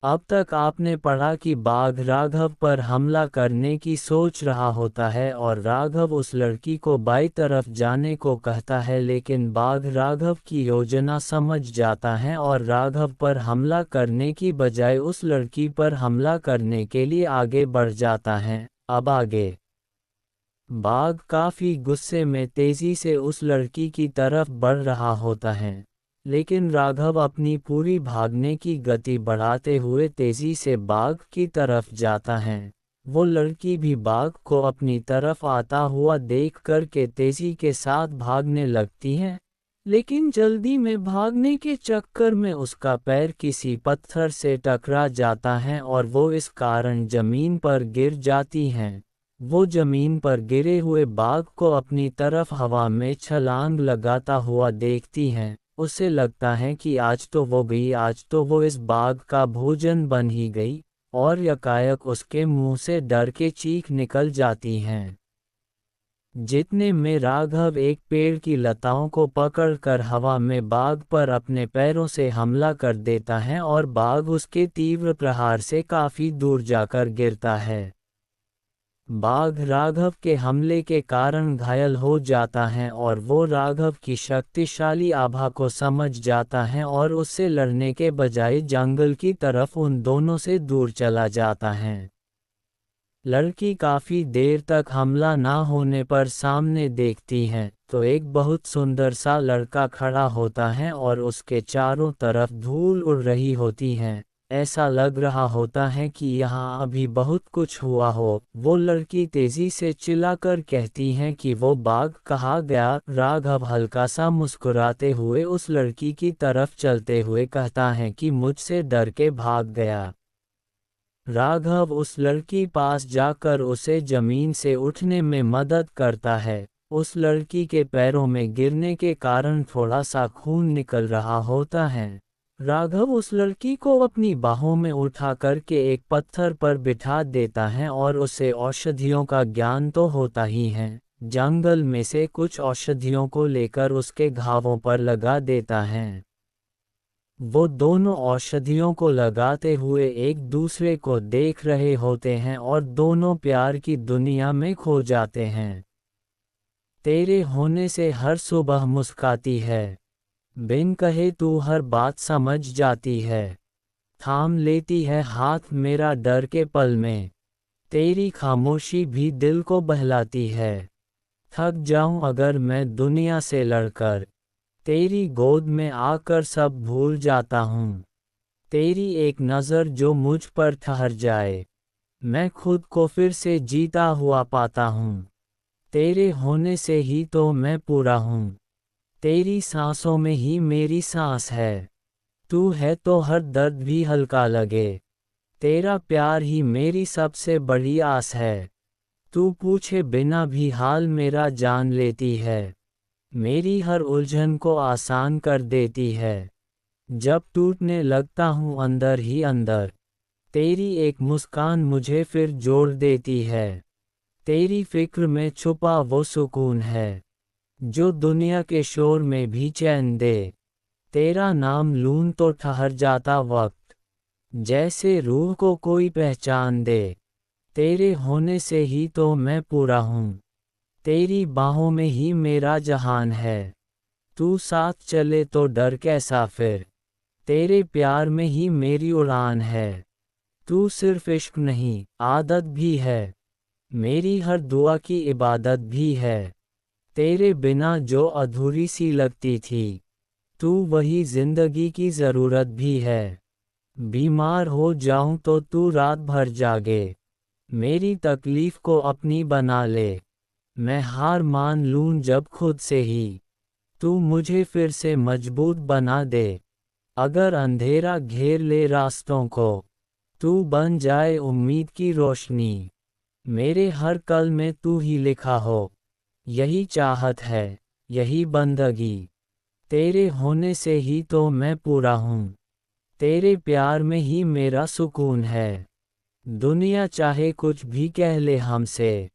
अब तक आपने पढ़ा कि बाघ राघव पर हमला करने की सोच रहा होता है और राघव उस लड़की को बाईं तरफ जाने को कहता है, लेकिन बाघ राघव की योजना समझ जाता है और राघव पर हमला करने की बजाय उस लड़की पर हमला करने के लिए आगे बढ़ जाता है। अब आगे बाघ काफी गुस्से में तेजी से उस लड़की की तरफ बढ़ रहा होता है, लेकिन राघव अपनी पूरी भागने की गति बढ़ाते हुए तेजी से बाघ की तरफ जाता है। वो लड़की भी बाघ को अपनी तरफ आता हुआ देख कर के तेजी के साथ भागने लगती है, लेकिन जल्दी में भागने के चक्कर में उसका पैर किसी पत्थर से टकरा जाता है और वो इस कारण जमीन पर गिर जाती हैं। वो जमीन पर गिरे हुए बाघ को अपनी तरफ हवा में छलांग लगाता हुआ देखती हैं। उसे लगता है कि आज तो वो इस बाघ का भोजन बन ही गई, और यकायक उसके मुंह से डर के चीख निकल जाती हैं। जितने में राघव एक पेड़ की लताओं को पकड़कर हवा में बाघ पर अपने पैरों से हमला कर देता है और बाघ उसके तीव्र प्रहार से काफी दूर जाकर गिरता है। बाघ राघव के हमले के कारण घायल हो जाता है और वो राघव की शक्तिशाली आभा को समझ जाता है और उससे लड़ने के बजाय जंगल की तरफ उन दोनों से दूर चला जाता है। लड़की काफी देर तक हमला ना होने पर सामने देखती है तो एक बहुत सुंदर सा लड़का खड़ा होता है और उसके चारों तरफ धूल उड़ रही होती है। ऐसा लग रहा होता है कि यहाँ अभी बहुत कुछ हुआ हो। वो लड़की तेजी से चिल्लाकर कहती है कि वो बाघ कहाँ गया। राघव हल्का सा मुस्कुराते हुए उस लड़की की तरफ चलते हुए कहता है कि मुझसे डर के भाग गया। राघव उस लड़की पास जाकर उसे जमीन से उठने में मदद करता है। उस लड़की के पैरों में गिरने के कारण थोड़ा सा खून निकल रहा होता है। राघव उस लड़की को अपनी बाहों में उठा करके एक पत्थर पर बिठा देता है और उसे औषधियों का ज्ञान तो होता ही है। जंगल में से कुछ औषधियों को लेकर उसके घावों पर लगा देता है। वो दोनों औषधियों को लगाते हुए एक दूसरे को देख रहे होते हैं और दोनों प्यार की दुनिया में खो जाते हैं। तेरे होने से हर सुबह मुस्काती है, बिन कहे तू हर बात समझ जाती है, थाम लेती है हाथ मेरा डर के पल में, तेरी खामोशी भी दिल को बहलाती है। थक जाऊं अगर मैं दुनिया से लड़कर, तेरी गोद में आकर सब भूल जाता हूँ। तेरी एक नज़र जो मुझ पर ठहर जाए, मैं खुद को फिर से जीता हुआ पाता हूँ। तेरे होने से ही तो मैं पूरा हूँ, तेरी सांसों में ही मेरी सांस है। तू है तो हर दर्द भी हल्का लगे, तेरा प्यार ही मेरी सबसे बड़ी आस है। तू पूछे बिना भी हाल मेरा जान लेती है, मेरी हर उलझन को आसान कर देती है। जब टूटने लगता हूँ अंदर ही अंदर, तेरी एक मुस्कान मुझे फिर जोड़ देती है। तेरी फिक्र में छुपा वो सुकून है, जो दुनिया के शोर में भी चैन दे। तेरा नाम लूं तो ठहर जाता वक्त, जैसे रूह को कोई पहचान दे। तेरे होने से ही तो मैं पूरा हूँ, तेरी बाहों में ही मेरा जहान है। तू साथ चले तो डर कैसा फिर, तेरे प्यार में ही मेरी उड़ान है। तू सिर्फ इश्क नहीं आदत भी है, मेरी हर दुआ की इबादत भी है। तेरे बिना जो अधूरी सी लगती थी, तू वही जिंदगी की ज़रूरत भी है। बीमार हो जाऊं तो तू रात भर जागे, मेरी तकलीफ को अपनी बना ले। मैं हार मान लूं जब खुद से ही, तू मुझे फिर से मजबूत बना दे। अगर अंधेरा घेर ले रास्तों को, तू बन जाए उम्मीद की रोशनी। मेरे हर कल में तू ही लिखा हो, यही चाहत है, यही बंदगी। तेरे होने से ही तो मैं पूरा हूँ, तेरे प्यार में ही मेरा सुकून है। दुनिया चाहे कुछ भी कह ले हमसे,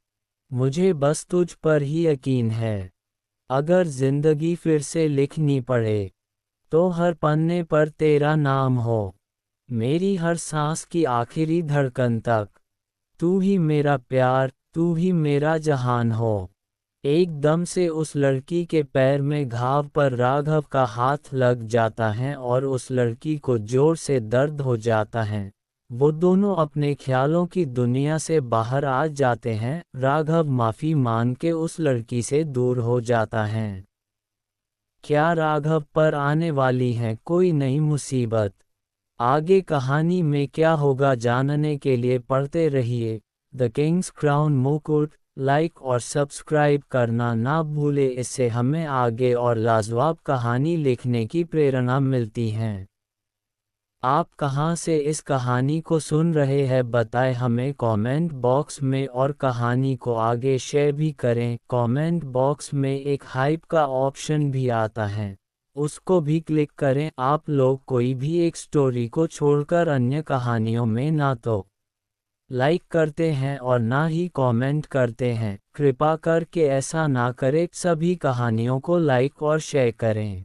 मुझे बस तुझ पर ही यकीन है। अगर जिंदगी फिर से लिखनी पड़े, तो हर पन्ने पर तेरा नाम हो। मेरी हर सांस की आखिरी धड़कन तक तू ही मेरा प्यार, तू ही मेरा जहान हो। एकदम से उस लड़की के पैर में घाव पर राघव का हाथ लग जाता है और उस लड़की को जोर से दर्द हो जाता है। वो दोनों अपने ख्यालों की दुनिया से बाहर आ जाते हैं। राघव माफ़ी मांग के उस लड़की से दूर हो जाता है। क्या राघव पर आने वाली है कोई नई मुसीबत? आगे कहानी में क्या होगा जानने के लिए पढ़ते रहिए द किंग्स क्राउन मुकुट। लाइक और सब्सक्राइब करना ना भूले, इससे हमें आगे और लाजवाब कहानी लिखने की प्रेरणा मिलती है। आप कहां से इस कहानी को सुन रहे हैं बताएं हमें कमेंट बॉक्स में, और कहानी को आगे शेयर भी करें। कमेंट बॉक्स में एक हाइप का ऑप्शन भी आता है, उसको भी क्लिक करें। आप लोग कोई भी एक स्टोरी को छोड़कर अन्य कहानियों में ना तो लाइक करते हैं और ना ही कमेंट करते हैं। कृपा करके ऐसा ना करें, सभी कहानियों को लाइक और शेयर करें।